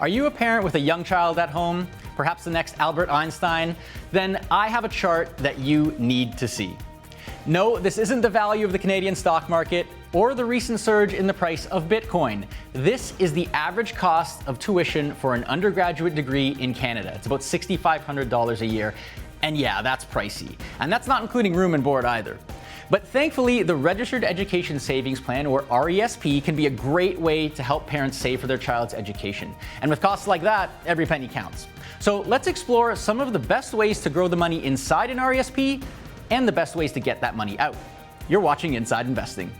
Are you a parent with a young child at home, perhaps the next Albert Einstein? Then I have a chart that you need to see. No, this isn't the value of the Canadian stock market or the recent surge in the price of Bitcoin. This is the average cost of tuition for an undergraduate degree in Canada. It's about $6,500 a year. And yeah, that's pricey. And that's not including room and board either. But thankfully, the Registered Education Savings Plan, or RESP, can be a great way to help parents save for their child's education. And with costs like that, every penny counts. So let's explore some of the best ways to grow the money inside an RESP and the best ways to get that money out. You're watching Inside Investing.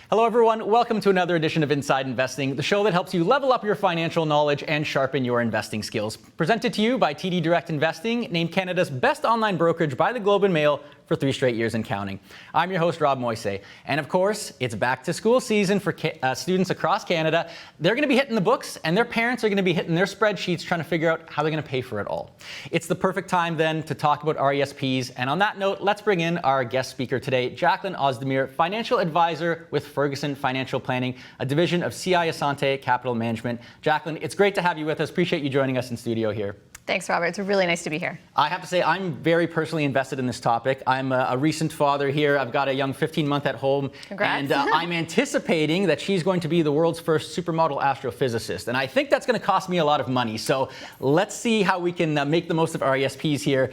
Hello everyone, welcome to another edition of Inside Investing, the show that helps you level up your financial knowledge and sharpen your investing skills. Presented to you by TD Direct Investing, named Canada's best online brokerage by the Globe and Mail for 3 straight years and counting. I'm your host, Rob Moise. And of course, it's back to school season for students across Canada. They're going to be hitting the books and their parents are going to be hitting their spreadsheets trying to figure out how they're going to pay for it all. It's the perfect time then to talk about RESPs. And on that note, let's bring in our guest speaker today, Jacqueline Ozdemir, financial advisor with Ferguson Financial Planning, a division of CI Assante Capital Management. Jacqueline, it's great to have you with us. Appreciate you joining us in studio here. Thanks, Robert. It's really nice to be here. I have to say, I'm very personally invested in this topic. I'm a recent father here. I've got a young 15-month at home. Congrats. And I'm anticipating that she's going to be the world's first supermodel astrophysicist. And I think that's going to cost me a lot of money. So let's see how we can make the most of RESPs here.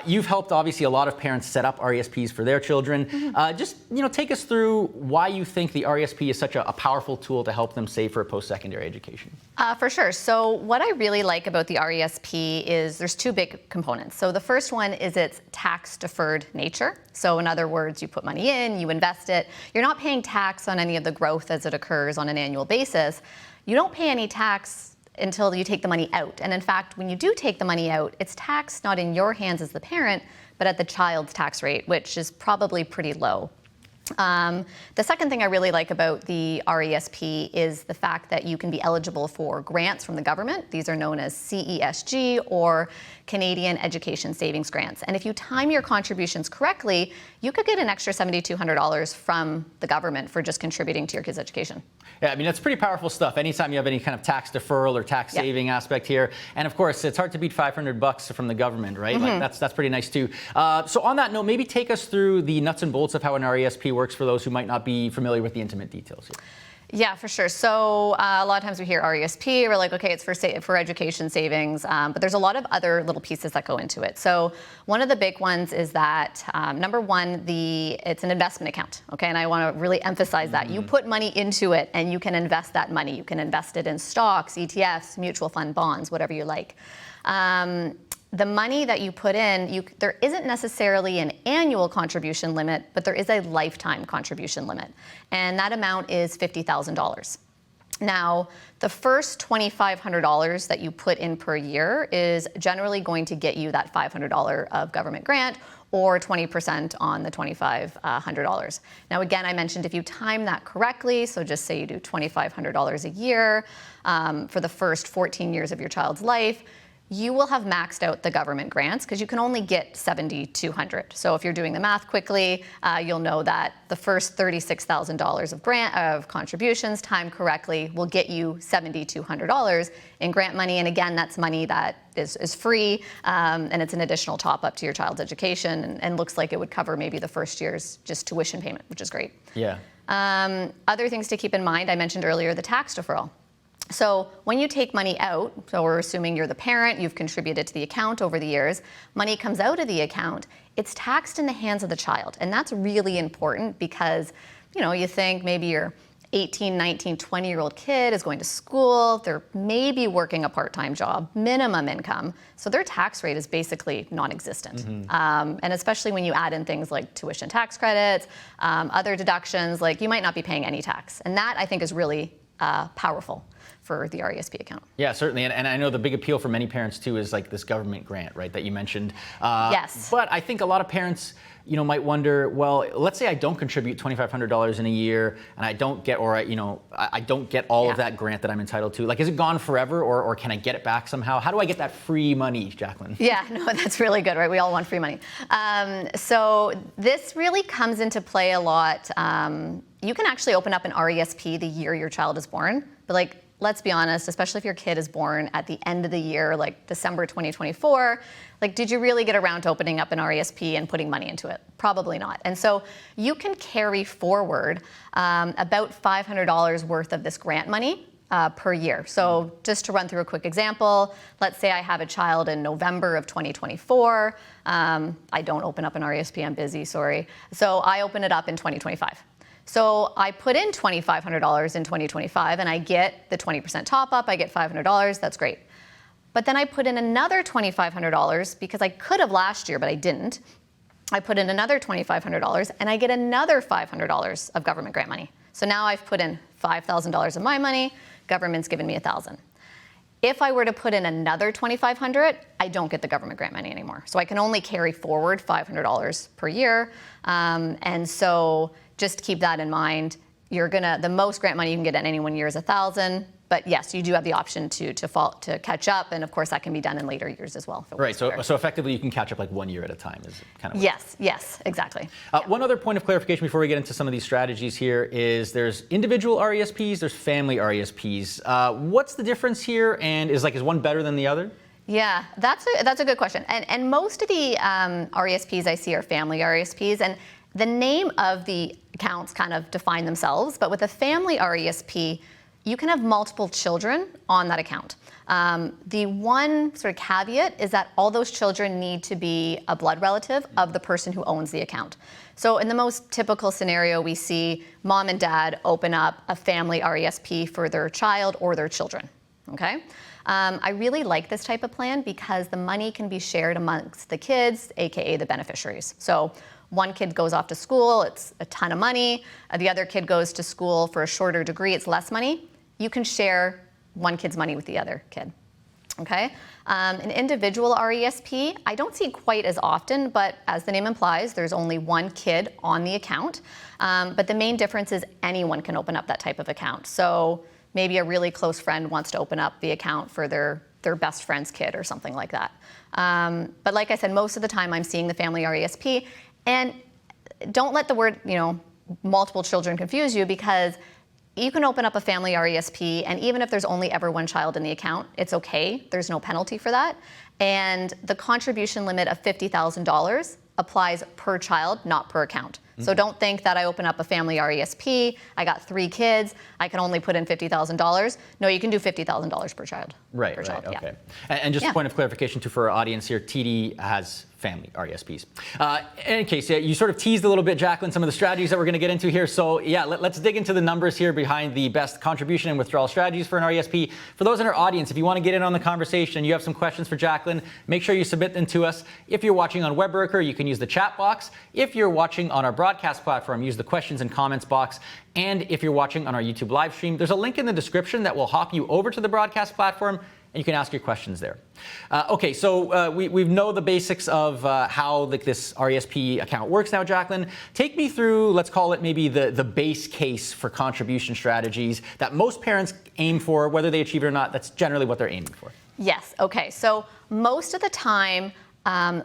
You've helped, obviously, a lot of parents set up RESPs for their children. Just take us through why you think the RESP is such a powerful tool to help them save for a post-secondary education. For sure. So what I really like about the RESP is there's 2 big components. So the first one is its tax-deferred nature. So in other words, you put money in, you invest it. You're not paying tax on any of the growth as it occurs on an annual basis. You don't pay any tax until you take the money out. And in fact, when you do take the money out, it's taxed not in your hands as the parent, but at the child's tax rate, which is probably pretty low. The second thing I really like about the RESP is the fact that you can be eligible for grants from the government. These are known as CESG or Canadian Education Savings Grants. And if you time your contributions correctly, you could get an extra $7,200 from the government for just contributing to your kids' education. Yeah, I mean, that's pretty powerful stuff. Anytime you have any kind of tax deferral or tax saving aspect here. And of course, it's hard to beat $500 from the government, right? Like that's pretty nice too. So on that note, maybe take us through the nuts and bolts of how an RESP works for those who might not be familiar with the intimate details here. Yeah, for sure. So a lot of times we hear RESP, we're like, okay, it's for education savings, but there's a lot of other little pieces that go into it. So one of the big ones is that, number one, it's an investment account, okay? And I want to really emphasize that. You put money into it and you can invest that money. You can invest it in stocks, ETFs, mutual fund bonds, whatever you like. The money that you put in, there isn't necessarily an annual contribution limit, but there is a lifetime contribution limit. And that amount is $50,000. Now, the first $2,500 that you put in per year is generally going to get you that $500 of government grant or 20% on the $2,500. Now, again, I mentioned if you time that correctly, so just say you do $2,500 a year for the first 14 years of your child's life, you will have maxed out the government grants because you can only get $7,200. So if you're doing the math quickly, you'll know that the first $36,000 of contributions timed correctly will get you $7,200 in grant money. And again, that's money that is free, and it's an additional top up to your child's education, and looks like it would cover maybe the first year's just tuition payment, which is great. Yeah. Other things to keep in mind, I mentioned earlier the tax deferral. So when you take money out, so we're assuming you're the parent, you've contributed to the account over the years, money comes out of the account, it's taxed in the hands of the child. And that's really important because, you think maybe your 18, 19, 20-year-old kid is going to school, they're maybe working a part-time job, minimum income, so their tax rate is basically non-existent. And especially when you add in things like tuition tax credits, other deductions, like you might not be paying any tax. And that, I think, is really powerful for the RESP account. Yeah, certainly. And I know the big appeal for many parents too is like this government grant, right, that you mentioned. Yes. But I think a lot of parents, might wonder, well, let's say I don't contribute $2,500 in a year and I don't get, or I don't get all of that grant that I'm entitled to. Like, is it gone forever, or can I get it back somehow? How do I get that free money, Jacqueline? Yeah, no, that's really good, right? We all want free money. So this really comes into play a lot. You can actually open up an RESP the year your child is born, but like, let's be honest, especially if your kid is born at the end of the year, like December 2024, like, did you really get around to opening up an RESP and putting money into it? Probably not. And so you can carry forward about $500 worth of this grant money per year. So just to run through a quick example, let's say I have a child in November of 2024. I don't open up an RESP, I'm busy, sorry. So I open it up in 2025. So I put in $2,500 in 2025 and I get the 20% top up, I get $500, that's great. But then I put in another $2,500 because I could have last year, but I didn't. I put in another $2,500 and I get another $500 of government grant money. So now I've put in $5,000 of my money, government's given me $1,000. If I were to put in another $2,500, I don't get the government grant money anymore. So I can only carry forward $500 per year. And so just keep that in mind. The most grant money you can get in any 1 year is $1,000. But yes, you do have the option to catch up, and of course that can be done in later years as well. Right. So effectively, you can catch up like 1 year at a time. Is kind of yes, exactly. One other point of clarification before we get into some of these strategies here is there's individual RESPs, there's family RESPs. What's the difference here, and is one better than the other? Yeah, that's a good question. And most of the RESPs I see are family RESPs, and the name of the accounts kind of define themselves. But with a family RESP, you can have multiple children on that account. The one sort of caveat is that all those children need to be a blood relative of the person who owns the account. So in the most typical scenario, we see mom and dad open up a family RESP for their child or their children, okay? I really like this type of plan because the money can be shared amongst the kids, AKA the beneficiaries. So one kid goes off to school, it's a ton of money. The other kid goes to school for a shorter degree, it's less money. You can share one kid's money with the other kid, okay? An individual RESP, I don't see quite as often, but as the name implies, there's only one kid on the account. But the main difference is anyone can open up that type of account. So maybe a really close friend wants to open up the account for their best friend's kid or something like that. But like I said, most of the time I'm seeing the family RESP. And don't let the word, multiple children confuse you, because you can open up a family RESP, and even if there's only ever one child in the account, it's okay. There's no penalty for that. And the contribution limit of $50,000 applies per child, not per account. So don't think that I open up a family RESP, I got 3 kids, I can only put in $50,000. No, you can do $50,000 per child. Right, per child, okay. Yeah. And just a point of clarification too for our audience here, TD has family RESPs. In any case, you sort of teased a little bit, Jacqueline, some of the strategies that we're going to get into here. So yeah, let's dig into the numbers here behind the best contribution and withdrawal strategies for an RESP. For those in our audience, if you want to get in on the conversation, you have some questions for Jacqueline, make sure you submit them to us. If you're watching on Webworker, you can use the chat box. If you're watching on our broadcast platform, use the questions and comments box. And if you're watching on our YouTube live stream, there's a link in the description that will hop you over to the broadcast platform, and you can ask your questions there. Okay, so we know the basics of how this RESP account works now, Jacqueline. Take me through, let's call it maybe the base case for contribution strategies that most parents aim for, whether they achieve it or not. That's generally what they're aiming for. Yes, okay. So most of the time,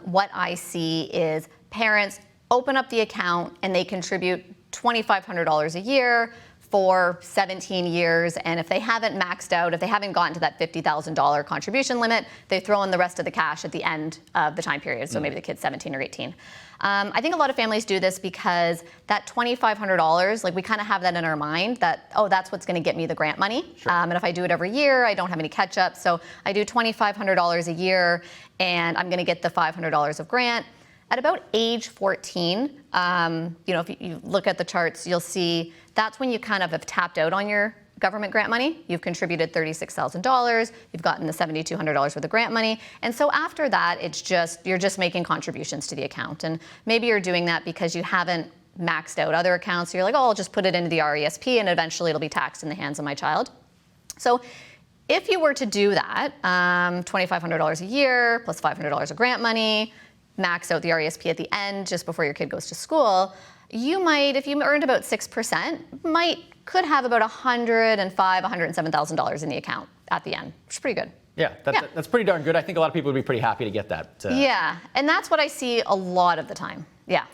what I see is parents open up the account and they contribute $2,500 a year for 17 years, and if they haven't maxed out, if they haven't gotten to that $50,000 contribution limit, they throw in the rest of the cash at the end of the time period, so maybe the kid's 17 or 18. I think a lot of families do this because that $2,500, we kind of have that in our mind that, oh, that's what's going to get me the grant money. Sure. And if I do it every year, I don't have any catch up, so I do $2,500 a year, and I'm going to get the $500 of grant. At about age 14, if you look at the charts, you'll see that's when you kind of have tapped out on your government grant money. You've contributed $36,000, you've gotten the $7,200 worth of grant money, and so after that, you're just making contributions to the account. And maybe you're doing that because you haven't maxed out other accounts, so you're like, oh, I'll just put it into the RESP and eventually it'll be taxed in the hands of my child. So if you were to do that, $2,500 a year plus $500 of grant money, max out the RESP at the end, just before your kid goes to school, you might, if you earned about 6%, could have about $105,000, $107,000 in the account at the end, which is pretty good. Yeah, that's pretty darn good. I think a lot of people would be pretty happy to get that. Yeah, and that's what I see a lot of the time. Yeah.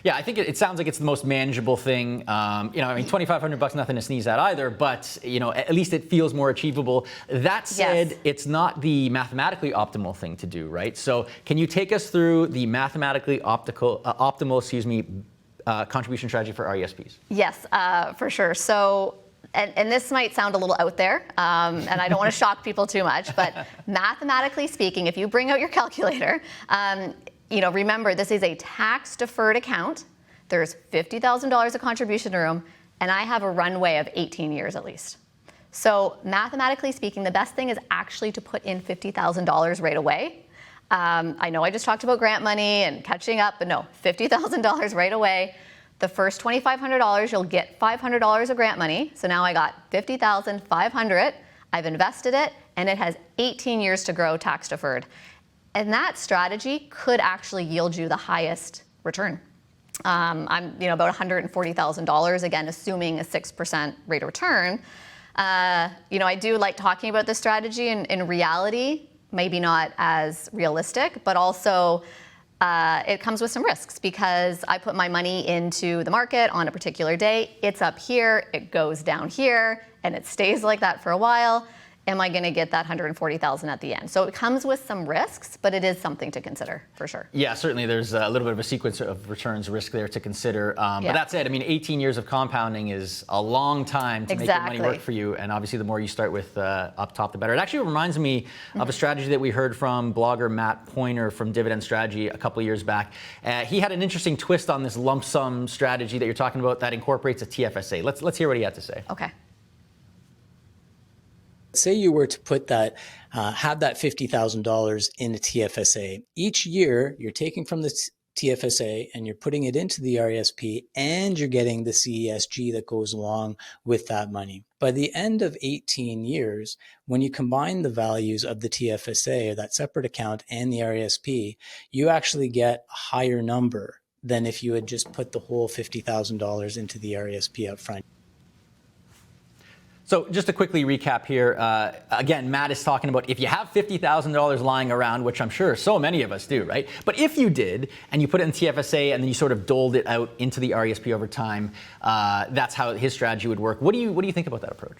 Yeah, I think it sounds like it's the most manageable thing. $2,500 nothing to sneeze at either, but at least it feels more achievable. That said, yes, it's not the mathematically optimal thing to do, right? So can you take us through the mathematically optimal contribution strategy for RESPs? Yes, for sure. So, and this might sound a little out there, and I don't want to shock people too much, but mathematically speaking, if you bring out your calculator, remember, this is a tax-deferred account. There's $50,000 of contribution room, and I have a runway of 18 years at least. So mathematically speaking, the best thing is actually to put in $50,000 right away. I know I just talked about grant money and catching up, but no, $50,000 right away. The first $2,500, you'll get $500 of grant money. So now I got $50,500. I've invested it, and it has 18 years to grow tax-deferred. And that strategy could actually yield you the highest return. I'm about $140,000, again, assuming a 6% rate of return. I do like talking about this strategy in reality, maybe not as realistic, but also it comes with some risks because I put my money into the market on a particular day. It's up here, it goes down here, and it stays like that for a while. Am I going to get that $140,000 at the end? So it comes with some risks, but it is something to consider for sure. Yeah, certainly there's a little bit of a sequence of returns risk there to consider. But that said, 18 years of compounding is a long time to make your money work for you. And obviously the more you start with up top, the better. It actually reminds me of a strategy that we heard from blogger Matt Pointer from Dividend Strategy a couple of years back. He had an interesting twist on this lump sum strategy that you're talking about that incorporates a TFSA. Let's hear what he had to say. Okay. Say you were to put that, have that $50,000 in a TFSA. Each year, you're taking from the TFSA and you're putting it into the RESP, and you're getting the CESG that goes along with that money. By the end of 18 years, when you combine the values of the TFSA, or that separate account, and the RESP, you actually get a higher number than if you had just put the whole $50,000 into the RESP up front. So just to quickly recap here, again, Matt is talking about if you have $50,000 lying around, which I'm sure so many of us do, right? But if you did, and you put it in TFSA and then you sort of doled it out into the RESP over time, that's how his strategy would work. What do you think about that approach?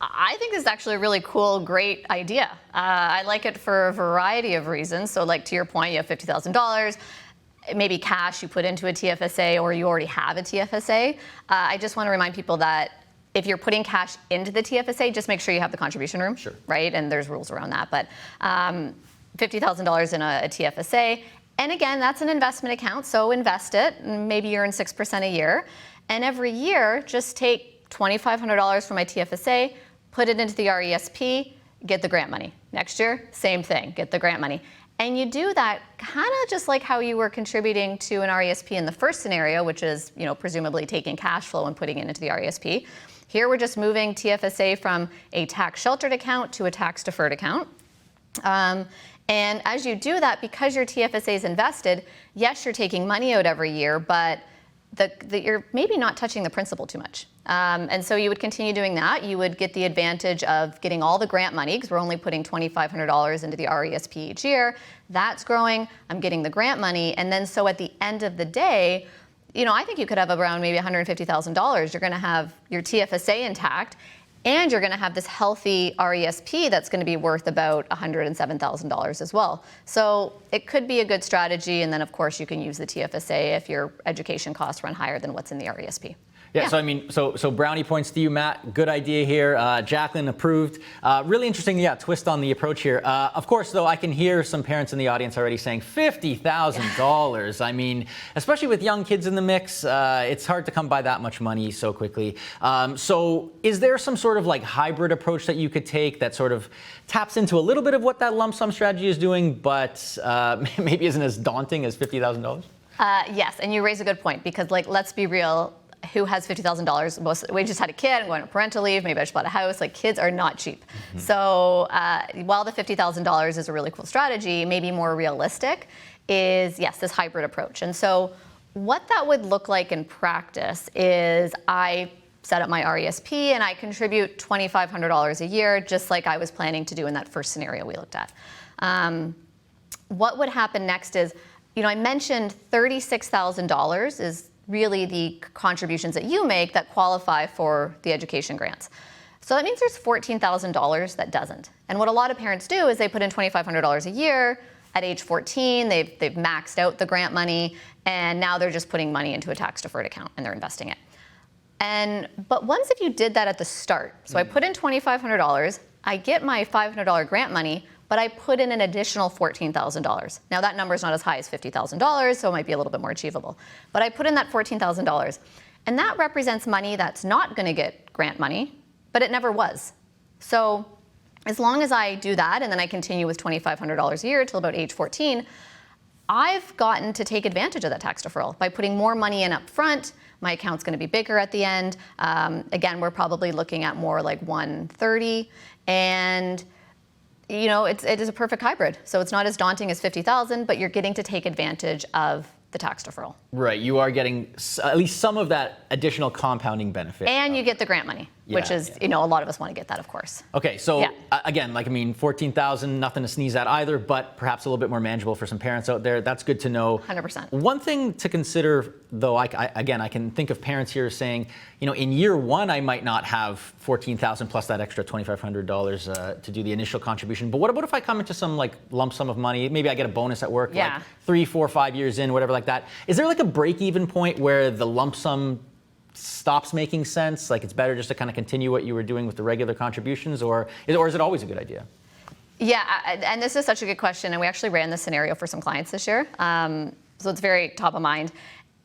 I think this is actually a really cool, great idea. I like it for a variety of reasons. So like to your point, you have $50,000. Maybe cash you put into a TFSA, or you already have a TFSA. I just want to remind people that if you're putting cash into the TFSA, just make sure you have the contribution room, sure, right? And there's rules around that. But $50,000 in a TFSA, and again, that's an investment account, so invest it, and maybe you earn 6% a year. And every year, just take $2,500 from my TFSA, put it into the RESP, get the grant money. Next year, same thing, get the grant money. And you do that kind of just like how you were contributing to an RESP in the first scenario, which is, presumably taking cash flow and putting it into the RESP. Here we're just moving TFSA from a tax-sheltered account to a tax-deferred account. And as you do that, because your TFSA is invested, yes, you're taking money out every year, but you're maybe not touching the principal too much. And so you would continue doing that. You would get the advantage of getting all the grant money, because we're only putting $2,500 into the RESP each year. That's growing. I'm getting the grant money. And then so at the end of the day, I think you could have around maybe $150,000. You're going to have your TFSA intact, and you're going to have this healthy RESP that's going to be worth about $107,000 as well. So it could be a good strategy, and then of course you can use the TFSA if your education costs run higher than what's in the RESP. Yeah, so brownie points to you, Matt. Good idea here. Jacqueline approved. Really interesting, twist on the approach here. Of course, though, I can hear some parents in the audience already saying $50,000. Especially with young kids in the mix, it's hard to come by that much money so quickly. So is there some sort of like hybrid approach that you could take that sort of taps into a little bit of what that lump sum strategy is doing, but maybe isn't as daunting as $50,000? Yes, and you raise a good point, because let's be real. who has $50,000? We just had a kid, I'm going on parental leave, maybe I just bought a house. Like, kids are not cheap. So while the $50,000 is a really cool strategy, maybe more realistic is, yes, this hybrid approach. And so what that would look like in practice is I set up my RESP and I contribute $2,500 a year, just like I was planning to do in that first scenario we looked at. What would happen next is, I mentioned $36,000 is really the contributions that you make that qualify for the education grants. So that means there's $14,000 that doesn't. And what a lot of parents do is they put in $2,500 a year. At age 14, they've maxed out the grant money, and now they're just putting money into a tax-deferred account and they're investing it. But once if you did that at the start, so I put in $2,500, I get my $500 grant money, but I put in an additional $14,000. Now that number is not as high as $50,000, so it might be a little bit more achievable. But I put in that $14,000, and that represents money that's not going to get grant money, but it never was. So as long as I do that, and then I continue with $2,500 a year till about age 14, I've gotten to take advantage of that tax deferral by putting more money in up front. My account's going to be bigger at the end. Again, we're probably looking at more like 130, and it is a perfect hybrid. So it's not as daunting as 50,000, but you're getting to take advantage of the tax deferral. Right, you are getting at least some of that additional compounding benefit. And you get the grant money, which is, a lot of us want to get that, of course. Okay, so again, 14,000, nothing to sneeze at either, but perhaps a little bit more manageable for some parents out there. That's good to know. 100%. One thing to consider, though, I can think of parents here saying, in year one, I might not have 14,000 plus that extra $2,500 to do the initial contribution. But what about if I come into some lump sum of money? Maybe I get a bonus at work, 3, 4, 5 years in, whatever like that. Is there a break-even point where the lump sum stops making sense? It's better just to kind of continue what you were doing with the regular contributions, or is it always a good idea? Yeah, and this is such a good question, and we actually ran this scenario for some clients this year, so it's very top of mind.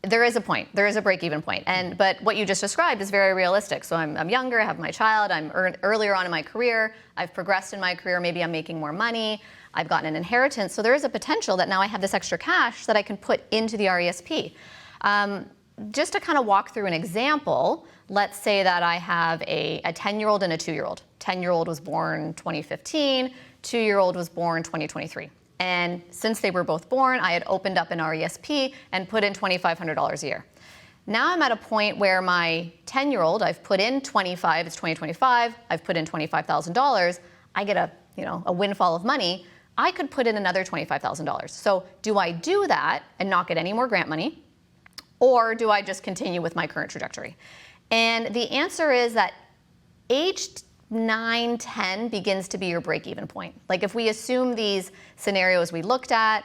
There is a point. There is a break-even point, but what you just described is very realistic. So I'm younger, I have my child, I'm earlier on in my career, I've progressed in my career, maybe I'm making more money, I've gotten an inheritance, so there is a potential that now I have this extra cash that I can put into the RESP. Just to kind of walk through an example, let's say that I have a 10-year-old and a 2-year-old. 10-year-old was born 2015, 2-year-old was born 2023. And since they were both born, I had opened up an RESP and put in $2,500 a year. Now I'm at a point where my 10-year-old, I've put in 25, it's 2025, I've put in $25,000, I get a windfall of money, I could put in another $25,000. So do I do that and not get any more grant money? Or do I just continue with my current trajectory? And the answer is that age 9, 10 begins to be your break-even point. If we assume these scenarios we looked at,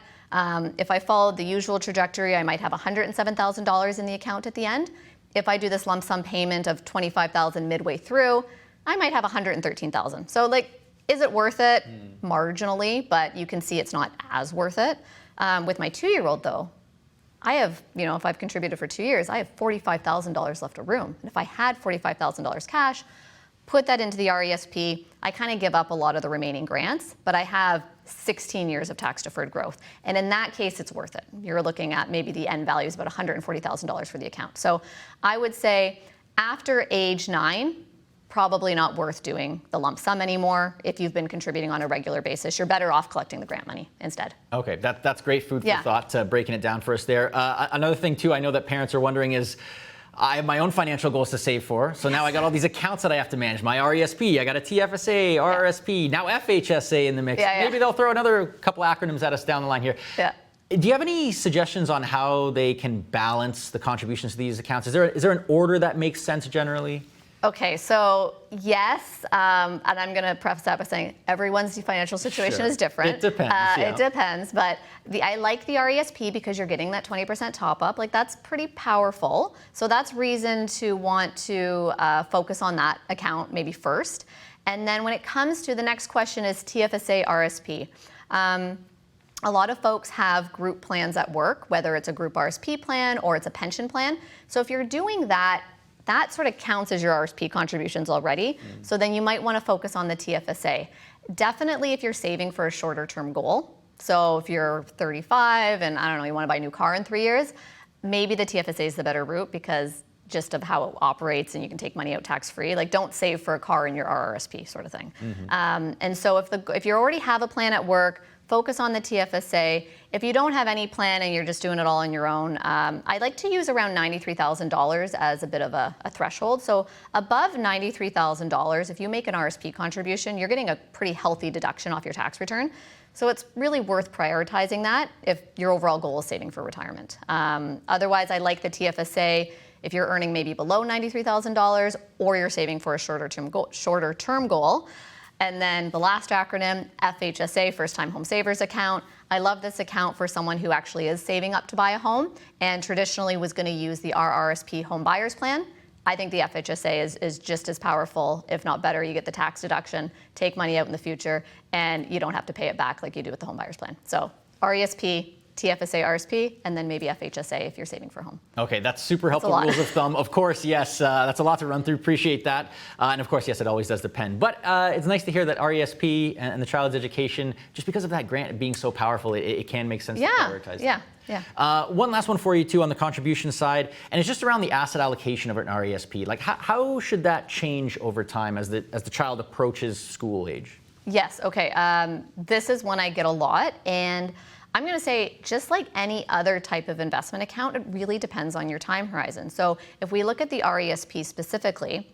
if I followed the usual trajectory, I might have $107,000 in the account at the end. If I do this lump sum payment of $25,000 midway through, I might have $113,000. So is it worth it? Marginally, but you can see it's not as worth it. With my 2-year-old though, I have, if I've contributed for 2 years, I have $45,000 left of room. And if I had $45,000 cash, put that into the RESP, I kind of give up a lot of the remaining grants, but I have 16 years of tax deferred growth. And in that case, it's worth it. You're looking at maybe the end value is about $140,000 for the account. So I would say after age 9, probably not worth doing the lump sum anymore. If you've been contributing on a regular basis, you're better off collecting the grant money instead. Okay, that's great food for thought, breaking it down for us there. Another thing too, I know that parents are wondering is, I have my own financial goals to save for, so now I got all these accounts that I have to manage. My RESP, I got a TFSA, RRSP, now FHSA in the mix. Maybe they'll throw another couple acronyms at us down the line here. Do you have any suggestions on how they can balance the contributions to these accounts? Is there an order that makes sense generally? Okay, so yes, and I'm going to preface that by saying everyone's financial situation is different. It depends. It depends, but I like the RESP because you're getting that 20% top up. That's pretty powerful. So that's reason to want to focus on that account maybe first. And then when it comes to the next question is TFSA RSP. A lot of folks have group plans at work, whether it's a group RSP plan or it's a pension plan. So if you're doing that, that sort of counts as your RSP contributions already. So then you might want to focus on the TFSA. Definitely if you're saving for a shorter term goal. So if you're 35 and you want to buy a new car in 3 years, maybe the TFSA is the better route because gist of how it operates and you can take money out tax-free. Like, don't save for a car in your RRSP sort of thing. And so if you already have a plan at work, focus on the TFSA. If you don't have any plan and you're just doing it all on your own, I like to use around $93,000 as a bit of a threshold. So above $93,000, if you make an RSP contribution, you're getting a pretty healthy deduction off your tax return. So it's really worth prioritizing that if your overall goal is saving for retirement. Otherwise, I like the TFSA if you're earning maybe below $93,000 or you're saving for a shorter term goal. And then the last acronym, FHSA, First Time Home Savers Account. I love this account for someone who actually is saving up to buy a home and traditionally was going to use the RRSP Home Buyers Plan. I think the FHSA is just as powerful, if not better. You get the tax deduction, take money out in the future, and you don't have to pay it back like you do with the Home Buyers Plan. So RESP, TFSA, RSP, and then maybe FHSA if you're saving for home. Okay, that's super helpful rules of thumb. Of course, yes, that's a lot to run through. Appreciate that. And of course, yes, it always does depend. But it's nice to hear that RESP and the child's education, just because of that grant being so powerful, it can make sense to prioritize. One last one for you too on the contribution side, and it's just around the asset allocation of an RESP. Like, how should that change over time as the child approaches school age? Yes. Okay. This is one I get a lot, and I'm going to say, just like any other type of investment account, it really depends on your time horizon. So if we look at the RESP specifically,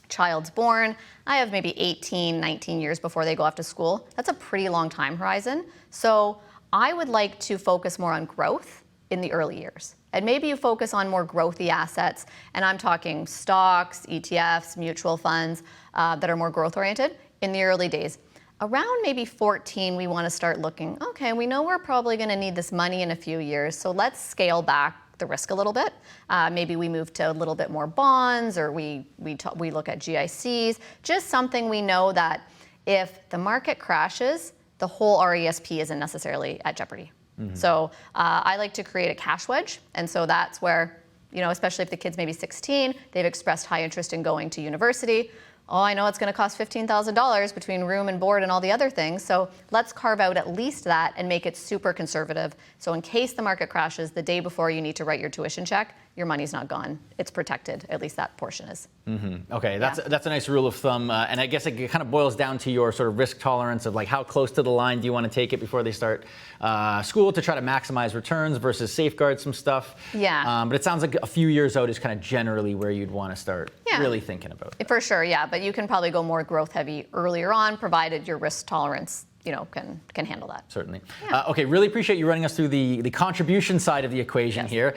child's born, I have maybe 18, 19 years before they go off to school. That's a pretty long time horizon. So I would like to focus more on growth in the early years. And maybe you focus on more growthy assets, and I'm talking stocks, ETFs, mutual funds that are more growth oriented in the early days. Around maybe 14, we want to start looking, okay, we know we're probably going to need this money in a few years, so let's scale back the risk a little bit. Maybe we move to a little bit more bonds, or we look at GICs, just something we know that if the market crashes, the whole RESP isn't necessarily at jeopardy. So I like to create a cash wedge, and so that's where, especially if the kid's maybe 16, they've expressed high interest in going to university. Oh, I know it's going to cost $15,000 between room and board and all the other things. So let's carve out at least that and make it super conservative. So in case the market crashes, the day before you need to write your tuition check, your money's not gone. It's protected. At least that portion is. Okay, that's a nice rule of thumb. And I guess it kind of boils down to your sort of risk tolerance of like how close to the line do you want to take it before they start school to try to maximize returns versus safeguard some stuff. But it sounds like a few years out is kind of generally where you'd want to start really thinking about that. For sure, but you can probably go more growth heavy earlier on, provided your risk tolerance can handle that. Certainly. Okay, really appreciate you running us through the contribution side of the equation here.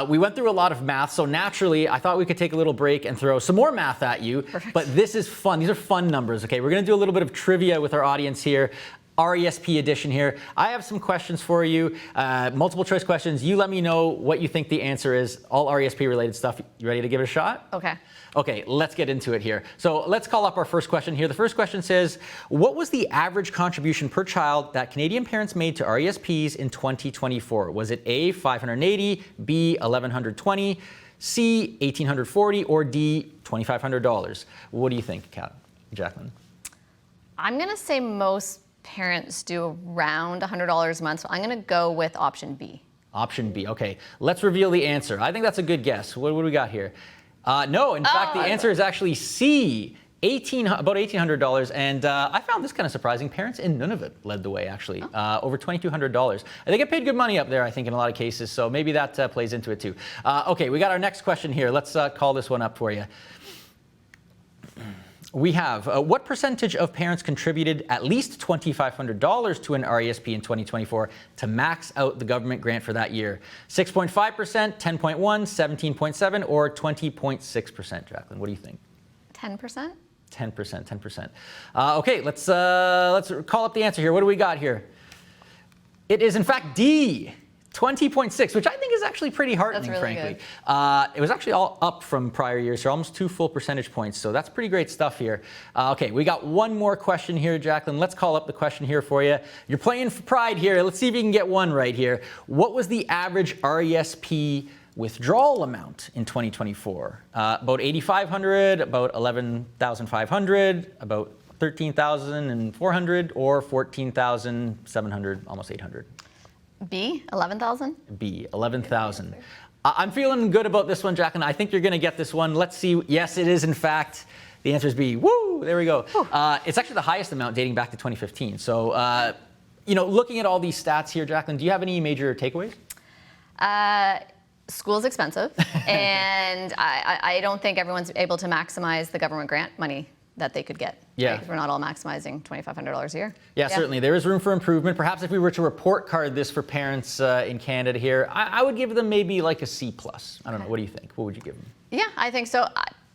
We went through a lot of math, so naturally I thought we could take a little break and throw some more math at you. Perfect. But this is fun. These are fun numbers, okay? We're going to do a little bit of trivia with our audience here. RESP edition here. I have some questions for you, multiple choice questions. You let me know what you think the answer is, all RESP related stuff. You ready to give it a shot? Okay. Okay, let's get into it here. So let's call up our first question here. The first question says, what was the average contribution per child that Canadian parents made to RESPs in 2024? Was it A, $580, B, $1,120, C, $1,840, or D, $2,500? What do you think, Jacqueline? I'm going to say most parents do around $100 a month, so I'm going to go with option B. Option B, okay. Let's reveal the answer. I think that's a good guess. What do we got here? No, in fact, the answer is actually C, about $1,800. And I found this kind of surprising. Parents in Nunavut led the way, actually, over $2,200. They get paid good money up there, I think, in a lot of cases. So maybe that plays into it, too. Okay, we got our next question here. Let's call this one up for you. We have, what percentage of parents contributed at least $2,500 to an RESP in 2024 to max out the government grant for that year? 6.5%, 10.1%, 17.7%, or 20.6%, Jacqueline? What do you think? 10%? 10%. Okay, let's call up the answer here. What do we got here? It is, in fact, D. 20.6, which I think is actually pretty heartening, really frankly. It was actually all up from prior years, so almost 2 full percentage points. So that's pretty great stuff here. Okay, we got one more question here, Jacqueline. Let's call up the question here for you. You're playing for pride here. Let's see if you can get one right here. What was the average RESP withdrawal amount in 2024? About $8,500, about $11,500, about $13,400, or $14,700, almost $800. B, 11,000? B, 11,000. I'm feeling good about this one, Jacqueline. I think you're going to get this one. Let's see. Yes, it is, in fact. The answer is B. Woo! There we go. It's actually the highest amount dating back to 2015. So, looking at all these stats here, Jacqueline, do you have any major takeaways? School's expensive, and I don't think everyone's able to maximize the government grant money that they could get. Yeah. Right? 'Cause we're not all maximizing $2,500 a year. Yeah, certainly. There is room for improvement. Perhaps if we were to report card this for parents in Canada here, I would give them maybe like a C+. I don't know. What do you think? What would you give them? Yeah, I think so.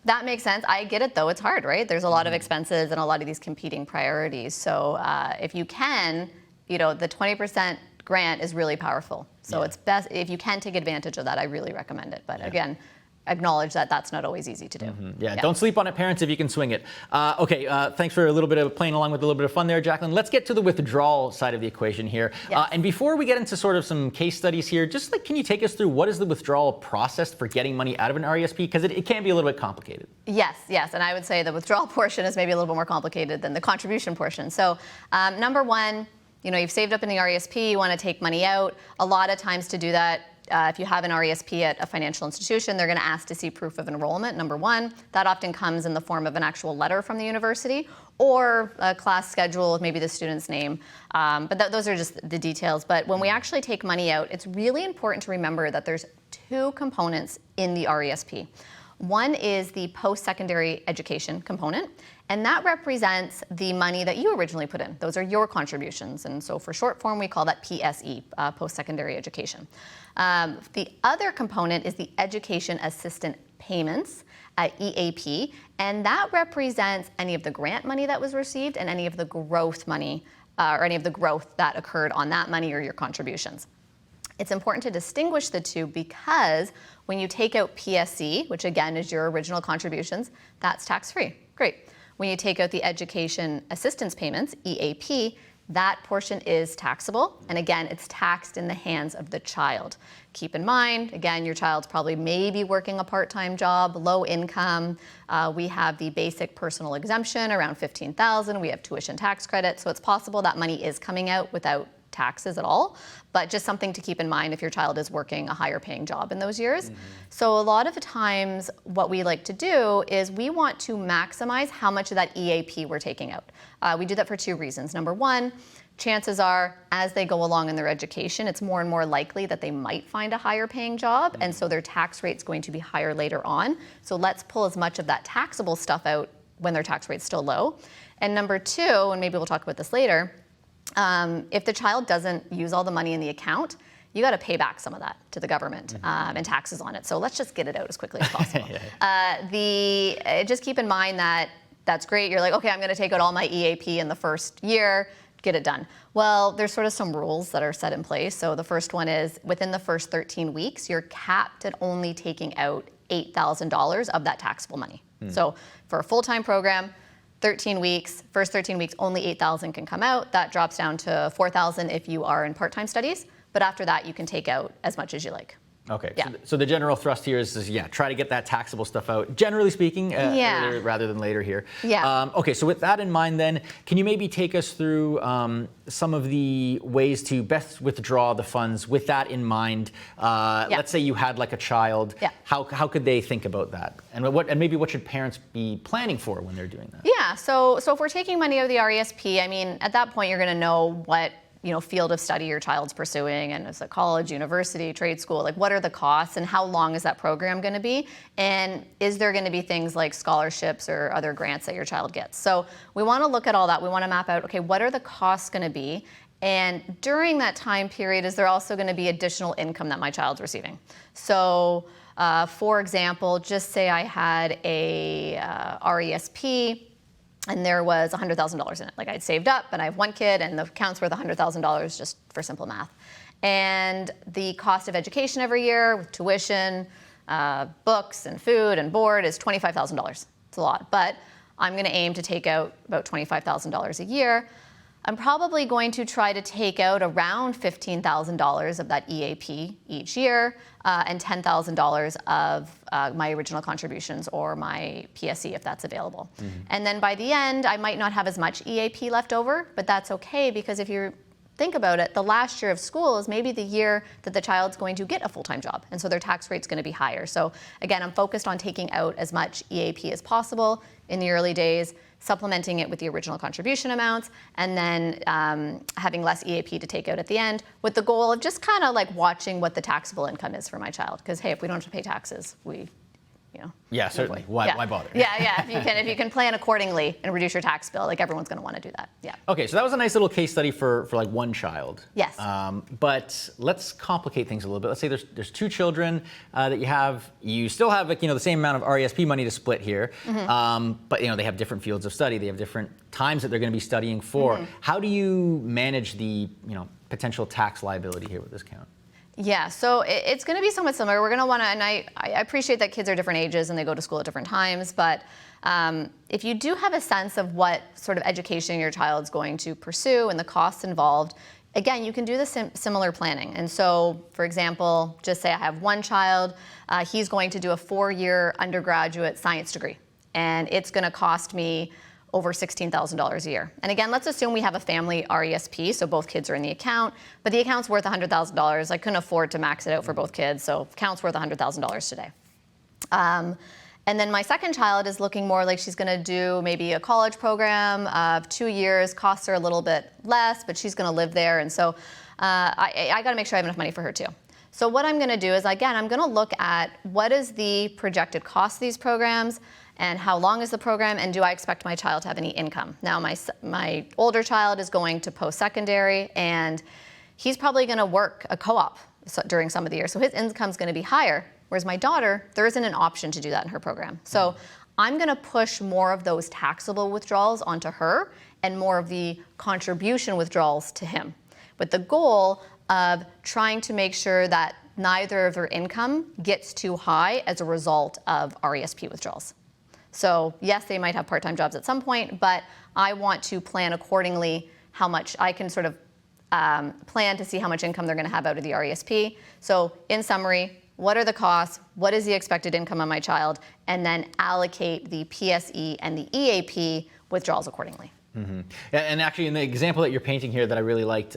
That makes sense. I get it, though. It's hard, right? There's a lot of expenses and a lot of these competing priorities. So if you can, the 20% grant is really powerful. So it's best, if you can take advantage of that, I really recommend it. But again, acknowledge that that's not always easy to do. Yeah, don't sleep on it, parents, if you can swing it. Thanks for a little bit of playing along with a little bit of fun there, Jacqueline. Let's get to the withdrawal side of the equation here. Yes. And before we get into sort of some case studies here, just can you take us through what is the withdrawal process for getting money out of an RESP? Because it can be a little bit complicated. Yes, and I would say the withdrawal portion is maybe a little bit more complicated than the contribution portion. So number one, you've saved up in the RESP, you want to take money out. A lot of times to do that, if you have an RESP at a financial institution, they're going to ask to see proof of enrollment, number one. That often comes in the form of an actual letter from the university or a class schedule with maybe the student's name. But those are just the details. But when we actually take money out, it's really important to remember that there's two components in the RESP. One is the post-secondary education component, and that represents the money that you originally put in. Those are your contributions, and so for short form, we call that PSE, post-secondary education. The other component is the education assistant payments, EAP, and that represents any of the grant money that was received and any of the growth money, or any of the growth that occurred on that money or your contributions. It's important to distinguish the two because when you take out PSE, which again is your original contributions, that's tax-free. Great. When you take out the education assistance payments, EAP, that portion is taxable. And again, it's taxed in the hands of the child. Keep in mind, again, your child's probably maybe working a part-time job, low income. We have the basic personal exemption around $15,000. We have tuition tax credit. So it's possible that money is coming out without taxes at all, but just something to keep in mind if your child is working a higher paying job in those years. So a lot of the times what we like to do is we want to maximize how much of that EAP we're taking out. We do that for two reasons. Number one, chances are as they go along in their education, it's more and more likely that they might find a higher paying job, and so their tax rate's going to be higher later on. So let's pull as much of that taxable stuff out when their tax rate's still low. And number two, and maybe we'll talk about this later, if the child doesn't use all the money in the account, you got to pay back some of that to the government and taxes on it. So let's just get it out as quickly as possible. Just keep in mind that that's great. You're like, okay, I'm going to take out all my EAP in the first year, get it done. Well, there's sort of some rules that are set in place. So the first one is within the first 13 weeks, you're capped at only taking out $8,000 of that taxable money. So for a full-time program, 13 weeks, first 13 weeks, only 8,000 can come out. That drops down to 4,000 if you are in part-time studies. But after that, you can take out as much as you like. Okay, Yeah. so the general thrust here is try to get that taxable stuff out, generally speaking, earlier rather than later here. Yeah. Okay, so with that in mind then, can you maybe take us through some of the ways to best withdraw the funds with that in mind? Let's say you had like a child. Yeah. How could they think about that? And maybe what should parents be planning for when they're doing that? Yeah, so if we're taking money out of the RESP, I mean, at that point, you're going to know what field of study your child's pursuing, and is it college, university, trade school, like what are the costs and how long is that program going to be? And is there going to be things like scholarships or other grants that your child gets? So we want to look at all that. We want to map out, okay, what are the costs going to be? And during that time period, is there also going to be additional income that my child's receiving? So for example, just say I had a RESP and there was $100,000 in it. Like I'd saved up and I have one kid and the account's worth $100,000 just for simple math. And the cost of education every year with tuition, books and food and board is $25,000. It's a lot, but I'm gonna aim to take out about $25,000 a year. I'm probably going to try to take out around $15,000 of that EAP each year and $10,000 of my original contributions or my PSE if that's available. And then by the end, I might not have as much EAP left over, but that's okay because if you're think about it, the last year of school is maybe the year that the child's going to get a full-time job. And so their tax rate's going to be higher. So again, I'm focused on taking out as much EAP as possible in the early days, supplementing it with the original contribution amounts, and then having less EAP to take out at the end, with the goal of just kind of like watching what the taxable income is for my child. Because hey, if we don't have to pay taxes, Yeah, certainly. Why bother? Yeah. If you can plan accordingly and reduce your tax bill, like everyone's going to want to do that. Yeah. Okay, so that was a nice little case study for like one child. Yes. But let's complicate things a little bit. Let's say there's two children that you have. You still have like, the same amount of RESP money to split here, but they have different fields of study. They have different times that they're going to be studying for. How do you manage the potential tax liability here with this count? Yeah, so it's going to be somewhat similar. We're going to want to, and I appreciate that kids are different ages and they go to school at different times, but if you do have a sense of what sort of education your child's going to pursue and the costs involved, again, you can do the similar planning. And so, for example, just say I have one child, he's going to do a 4-year undergraduate science degree, and it's going to cost me over $16,000 a year. And again, let's assume we have a family RESP, so both kids are in the account, but the account's worth $100,000. I couldn't afford to max it out for both kids, so account's worth $100,000 today. And then my second child is looking more like she's gonna do maybe a college program of 2 years, costs her a little bit less, but she's gonna live there, and so I gotta make sure I have enough money for her too. So what I'm gonna do is, again, I'm gonna look at what is the projected cost of these programs, and how long is the program, and do I expect my child to have any income? Now, my older child is going to post-secondary, and he's probably gonna work a co-op during some of the year, so his income's gonna be higher, whereas my daughter, there isn't an option to do that in her program. So I'm gonna push more of those taxable withdrawals onto her, and more of the contribution withdrawals to him, with the goal of trying to make sure that neither of their income gets too high as a result of RESP withdrawals. So yes, they might have part-time jobs at some point, but I want to plan accordingly how much I can sort of plan to see how much income they're going to have out of the RESP. So in summary, what are the costs? What is the expected income of my child? And then allocate the PSE and the EAP withdrawals accordingly. And actually, in the example that you're painting here that I really liked,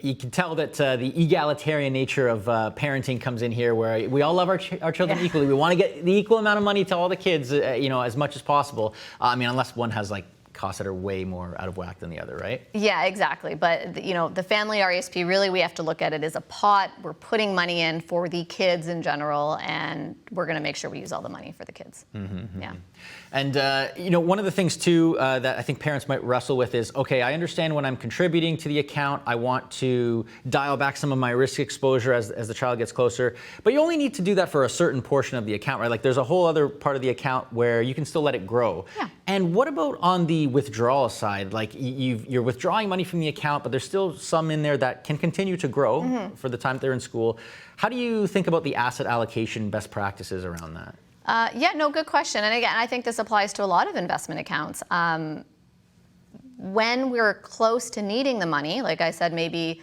you can tell that the egalitarian nature of parenting comes in here, where we all love our children equally. We want to get the equal amount of money to all the kids, as much as possible. I mean, unless one has like costs that are way more out of whack than the other, right? Yeah, exactly. But the family RESP, really we have to look at it as a pot. We're putting money in for the kids in general, and we're going to make sure we use all the money for the kids. Yeah. And one of the things too that I think parents might wrestle with is, okay, I understand when I'm contributing to the account, I want to dial back some of my risk exposure as the child gets closer, but you only need to do that for a certain portion of the account, right? Like there's a whole other part of the account where you can still let it grow. Yeah. And what about on the withdrawal side? Like you're withdrawing money from the account, but there's still some in there that can continue to grow for the time that they're in school. How do you think about the asset allocation best practices around that? Good question. And again, I think this applies to a lot of investment accounts. When we're close to needing the money, like I said, maybe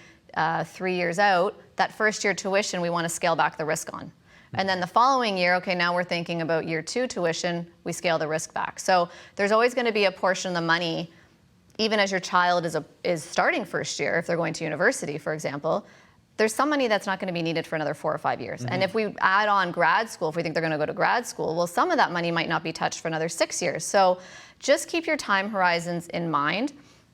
3 years out, that first year tuition, we want to scale back the risk on. And then the following year, okay, now we're thinking about year 2 tuition, we scale the risk back. So there's always going to be a portion of the money, even as your child is starting first year, if they're going to university, for example, there's some money that's not going to be needed for another 4 or 5 years. And if we add on grad school, if we think they're going to go to grad school, well, some of that money might not be touched for another 6 years. So just keep your time horizons in mind.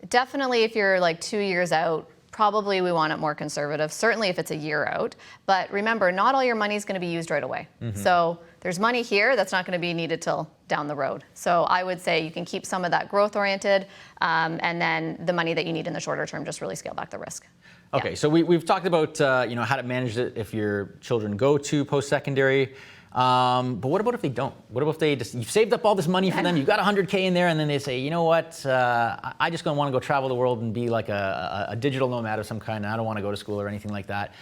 Definitely if you're like 2 years out, probably we want it more conservative, certainly if it's a year out. But remember, not all your money is going to be used right away. So there's money here that's not going to be needed till down the road. So I would say you can keep some of that growth oriented, and then the money that you need in the shorter term, just really scale back the risk. Okay, so we've talked about how to manage it if your children go to post-secondary. But what about if they don't? What about if you've saved up all this money for them, you've got $100K in there, and then they say, you know what, I just want to go travel the world and be like a digital nomad of some kind, and I don't want to go to school or anything like that.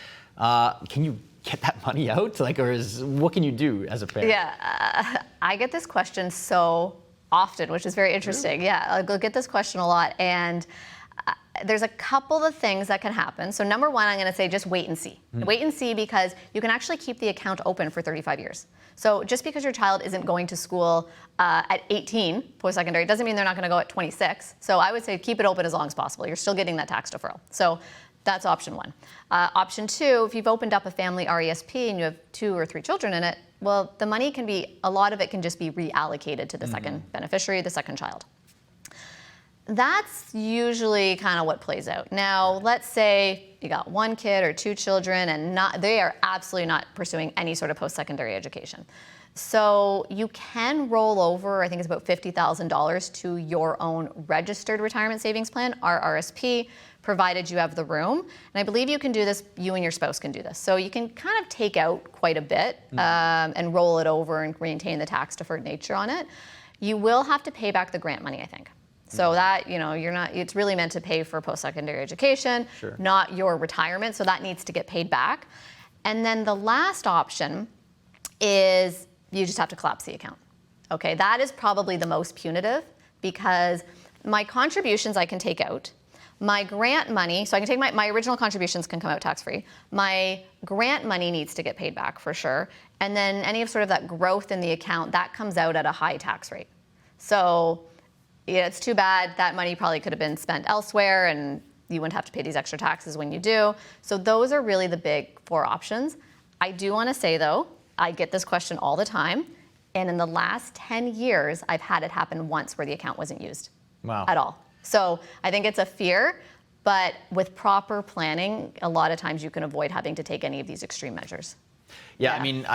Can you get that money out? What can you do as a parent? Yeah, I get this question so often, which is very interesting. Really? Yeah, I'll get this question a lot. And there's a couple of things that can happen. So number one, I'm going to say just wait and see. Wait and see, because you can actually keep the account open for 35 years. So just because your child isn't going to school at 18 post-secondary doesn't mean they're not going to go at 26. So I would say keep it open as long as possible. You're still getting that tax deferral. So that's option one. Option two, if you've opened up a family RESP and you have 2 or 3 children in it, well, the money can be, a lot of it can just be reallocated to the second beneficiary, the second child. That's usually kind of what plays out. Now, let's say you got 1 kid or 2 children and they are absolutely not pursuing any sort of post-secondary education. So you can roll over, I think it's about $50,000 to your own registered retirement savings plan, RRSP, provided you have the room. And I believe you can do this, you and your spouse can do this. So you can kind of take out quite a bit and roll it over and maintain the tax deferred nature on it. You will have to pay back the grant money, I think. So that, it's really meant to pay for post-secondary education, not your retirement. So that needs to get paid back. And then the last option is you just have to collapse the account. Okay, that is probably the most punitive, because my contributions I can take out. My grant money, so I can take my original contributions can come out tax-free. My grant money needs to get paid back for sure. And then any of sort of that growth in the account, that comes out at a high tax rate. So yeah, it's too bad. That money probably could have been spent elsewhere and you wouldn't have to pay these extra taxes when you do. So those are really the big 4 options. I do want to say though, I get this question all the time. And in the last 10 years, I've had it happen once where the account wasn't used at all. So I think it's a fear, but with proper planning, a lot of times you can avoid having to take any of these extreme measures. Yeah, I mean,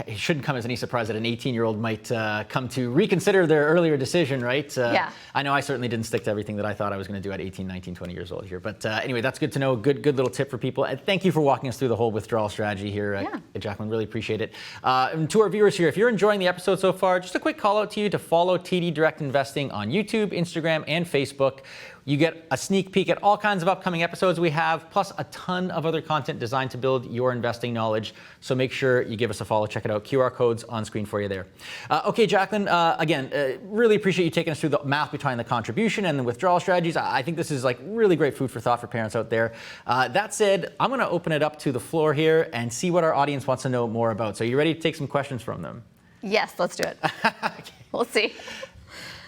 it shouldn't come as any surprise that an 18-year-old might come to reconsider their earlier decision, right? I know I certainly didn't stick to everything that I thought I was going to do at 18, 19, 20 years old here. But anyway, that's good to know. Good little tip for people. And thank you for walking us through the whole withdrawal strategy here, Jacqueline. Really appreciate it. And to our viewers here, if you're enjoying the episode so far, just a quick call out to you to follow TD Direct Investing on YouTube, Instagram, and Facebook. You get a sneak peek at all kinds of upcoming episodes we have, plus a ton of other content designed to build your investing knowledge. So make sure you give us a follow. Check it out. QR codes on screen for you there. Okay, Jacqueline, again, really appreciate you taking us through the math behind the contribution and the withdrawal strategies. I think this is like really great food for thought for parents out there. That said, I'm going to open it up to the floor here and see what our audience wants to know more about. So you ready to take some questions from them? Yes, let's do it. Okay. We'll see.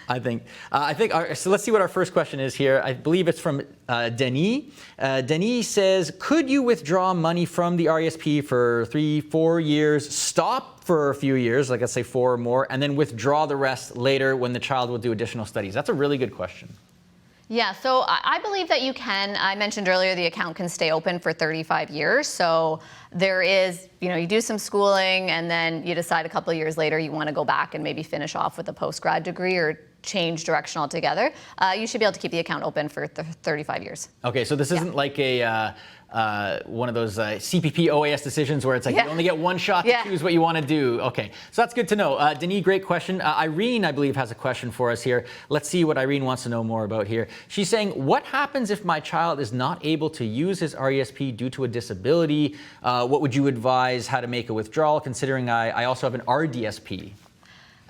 So let's see what our first question is here. I believe it's from Denis. Denis says, could you withdraw money from the RESP for 3-4 years, stop for a few years, like let's say 4 or more, and then withdraw the rest later when the child will do additional studies? That's a really good question. Yeah, so I believe that you can. I mentioned earlier the account can stay open for 35 years. So there is, you do some schooling and then you decide a couple of years later you want to go back and maybe finish off with a post-grad degree or change direction altogether. You should be able to keep the account open for 35 years. Okay, so this isn't like a one of those CPP OAS decisions where it's like you only get one shot to choose what you want to do. Okay, so that's good to know. Denis, great question. Irene, I believe, has a question for us here. Let's see what Irene wants to know more about here. She's saying, what happens if my child is not able to use his RESP due to a disability? What would you advise how to make a withdrawal, considering I also have an RDSP?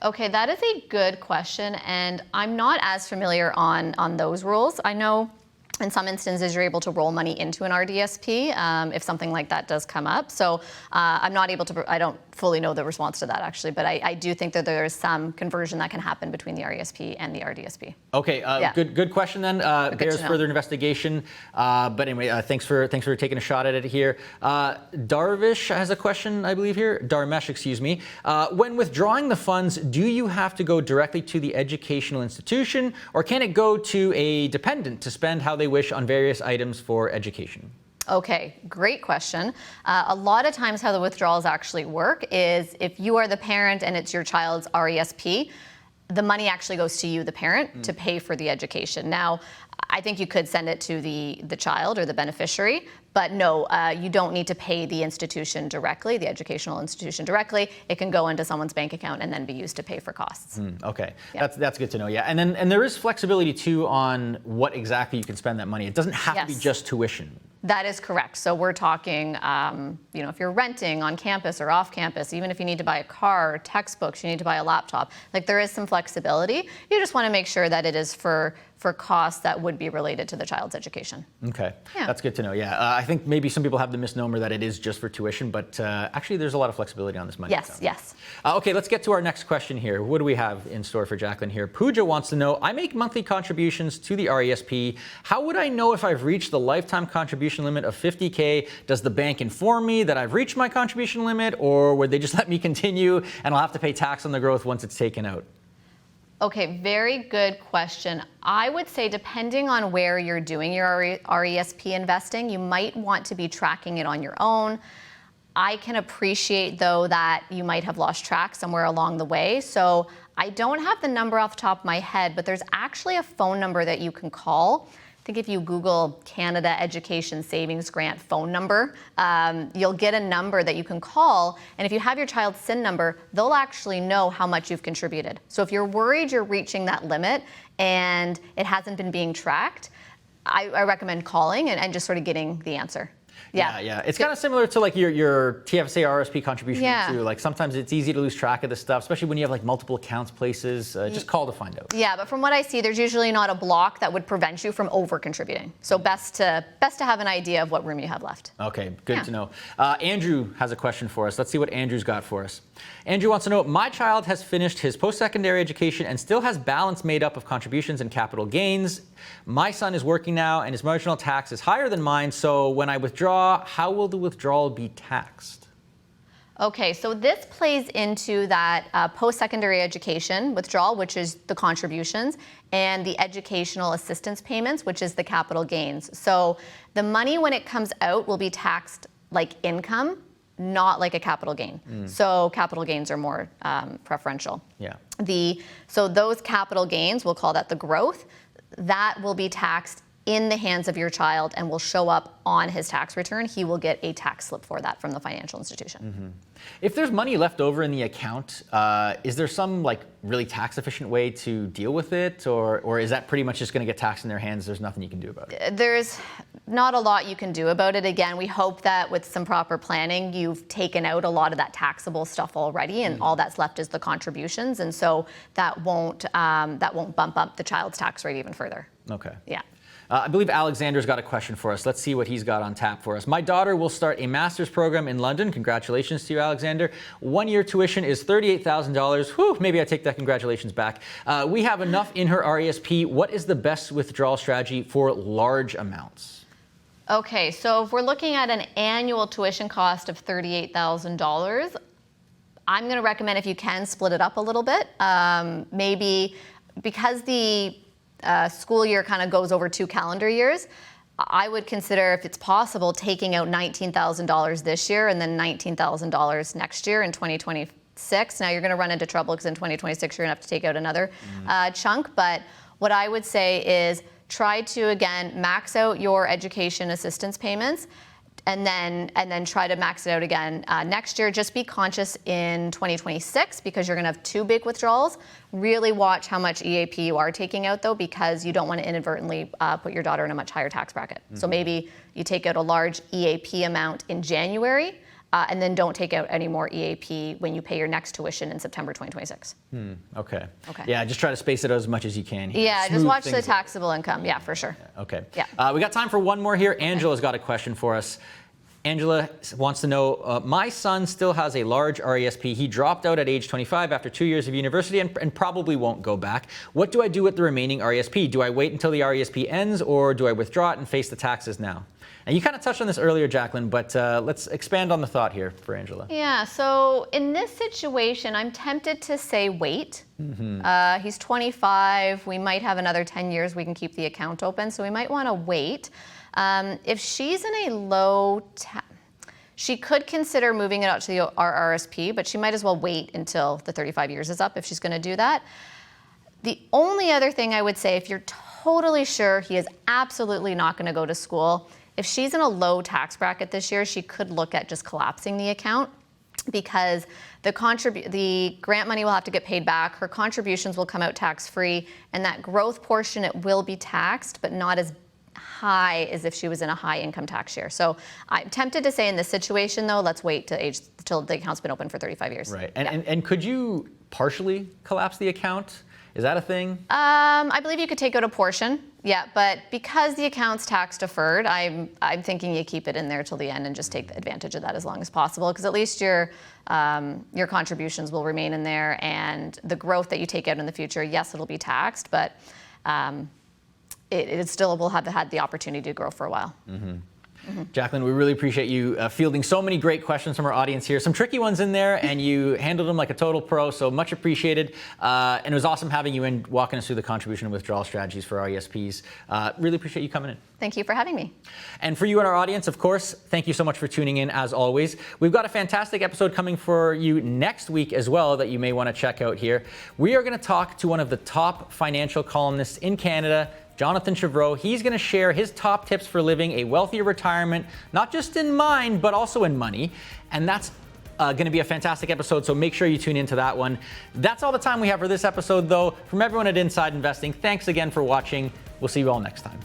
Okay, that is a good question, and I'm not as familiar on those rules. I know in some instances, you're able to roll money into an RDSP if something like that does come up. So I'm not able to, I don't fully know the response to that actually, but I do think that there is some conversion that can happen between the RESP and the RDSP. Okay, good question then. Bears further investigation. But anyway, thanks for taking a shot at it here. Darvish has a question, I believe here. Darmesh, excuse me. When withdrawing the funds, do you have to go directly to the educational institution, or can it go to a dependent to spend how they wish on various items for education? Okay, great question. A lot of times how the withdrawals actually work is if you are the parent and it's your child's RESP, the money actually goes to you, the parent, to pay for the education. Now, I think you could send it to the child or the beneficiary, but no, you don't need to pay the institution directly, the educational institution directly. It can go into someone's bank account and then be used to pay for costs. Okay, that's good to know. Yeah, and there is flexibility too on what exactly you can spend that money. It doesn't have to be just tuition. That is correct. So we're talking, if you're renting on campus or off campus, even if you need to buy a car, textbooks, you need to buy a laptop, like there is some flexibility. You just want to make sure that it is for for costs that would be related to the child's education. Okay, Yeah. that's good to know. Yeah, I think maybe some people have the misnomer that it is just for tuition, but actually there's a lot of flexibility on this money. Yes, yes. Okay, let's get to our next question here. What do we have in store for Jacqueline here? Pooja wants to know, I make monthly contributions to the RESP. How would I know if I've reached the lifetime contribution limit of $50K? Does the bank inform me that I've reached my contribution limit, or would they just let me continue and I'll have to pay tax on the growth once it's taken out? Okay, very good question. I would say depending on where you're doing your RESP investing, you might want to be tracking it on your own. I can appreciate, though, that you might have lost track somewhere along the way. So I don't have the number off the top of my head, but there's actually a phone number that you can call. I think if you Google Canada Education Savings Grant phone number, you'll get a number that you can call. And if you have your child's SIN number, they'll actually know how much you've contributed. So if you're worried you're reaching that limit and it hasn't been being tracked, I recommend calling and just sort of getting the answer. Yeah. It's kind of similar to like your TFSA RSP contribution too. Like sometimes it's easy to lose track of this stuff, especially when you have like multiple accounts places. Just call to find out. Yeah, but from what I see, there's usually not a block that would prevent you from over contributing. So best to have an idea of what room you have left. Okay, good to know. Andrew has a question for us. Let's see what Andrew's got for us. Andrew wants to know, my child has finished his post-secondary education and still has balance made up of contributions and capital gains. My son is working now and his marginal tax is higher than mine, so when I withdraw, how will the withdrawal be taxed? Okay, so this plays into that post-secondary education withdrawal, which is the contributions, and the educational assistance payments, which is the capital gains. So the money when it comes out will be taxed like income, not like a capital gain. So capital gains are more preferential. Yeah. So those capital gains, we'll call that the growth, that will be taxed in the hands of your child and will show up on his tax return. He will get a tax slip for that from the financial institution. If there's money left over in the account, is there some like really tax efficient way to deal with it, or is that pretty much just going to get taxed in their hands? There's nothing you can do about it. There's not a lot you can do about it. Again, we hope that with some proper planning, you've taken out a lot of that taxable stuff already, and all that's left is the contributions, and so that won't bump up the child's tax rate even further. Okay. Yeah. I believe Alexander's got a question for us. Let's see what he's got on tap for us. My daughter will start a master's program in London. Congratulations to you, Alexander. 1 year tuition is $38,000. Whew, maybe I take that congratulations back. We have enough in her RESP. What is the best withdrawal strategy for large amounts? Okay, so if we're looking at an annual tuition cost of $38,000, I'm going to recommend, if you can, split it up a little bit. Maybe because the school year kind of goes over 2 calendar years, I would consider, if it's possible, taking out $19,000 this year and then $19,000 next year in 2026. Now you're going to run into trouble because in 2026 you're going to have to take out another chunk. But what I would say is try to, again, max out your education assistance payments, and then try to max it out again next year. Just be conscious in 2026 because you're going to have 2 big withdrawals. Really watch how much EAP you are taking out, though, because you don't want to inadvertently put your daughter in a much higher tax bracket. So maybe you take out a large EAP amount in January, and then don't take out any more EAP when you pay your next tuition in September 2026. Okay. Okay. Yeah, just try to space it out as much as you can here. Yeah, Smooth just watch the things taxable income. Yeah, for sure. Okay. Yeah. We got time for one more here. Angela's got a question for us. Angela wants to know, my son still has a large RESP. He dropped out at age 25 after 2 years of university and probably won't go back. What do I do with the remaining RESP? Do I wait until the RESP ends, or do I withdraw it and face the taxes now? And you kind of touched on this earlier, Jacqueline, but let's expand on the thought here for Angela. Yeah, so in this situation, I'm tempted to say wait. He's 25. We might have another 10 years we can keep the account open, so we might want to wait. If she's in a low she could consider moving it out to the RRSP, but she might as well wait until the 35 years is up if she's going to do that. The only other thing I would say, if you're totally sure he is absolutely not going to go to school, if she's in a low tax bracket this year, she could look at just collapsing the account, because the grant money will have to get paid back, her contributions will come out tax-free, and that growth portion, it will be taxed, but not as high as if she was in a high income tax year. So I'm tempted to say in this situation, though, let's wait till the account's been open for 35 years. Right. And could you partially collapse the account Is that a thing? I believe you could take out a portion, yeah, but because the account's tax deferred, I'm thinking you keep it in there till the end and just take advantage of that as long as possible, because at least your contributions will remain in there, and the growth that you take out in the future, yes, it'll be taxed, but it still will have had the opportunity to grow for a while. Jacqueline, we really appreciate you fielding so many great questions from our audience here. Some tricky ones in there, and you handled them like a total pro, so much appreciated. And it was awesome having you in, walking us through the contribution and withdrawal strategies for RESPs. Really appreciate you coming in. Thank you for having me. And for you and our audience, of course, thank you so much for tuning in as always. We've got a fantastic episode coming for you next week as well that you may want to check out here. We are going to talk to one of the top financial columnists in Canada, Jonathan Chevreau. He's going to share his top tips for living a wealthier retirement, not just in mind, but also in money. And that's going to be a fantastic episode, so make sure you tune into that one. That's all the time we have for this episode, though. From everyone at Inside Investing, thanks again for watching. We'll see you all next time.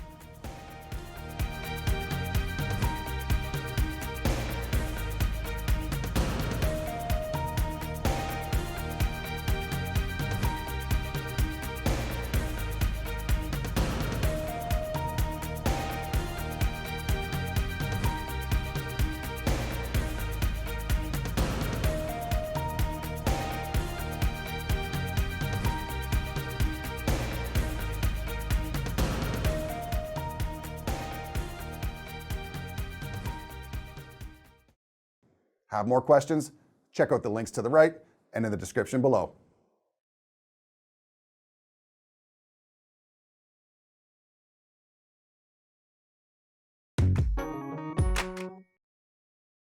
Have more questions? Check out the links to the right and in the description below.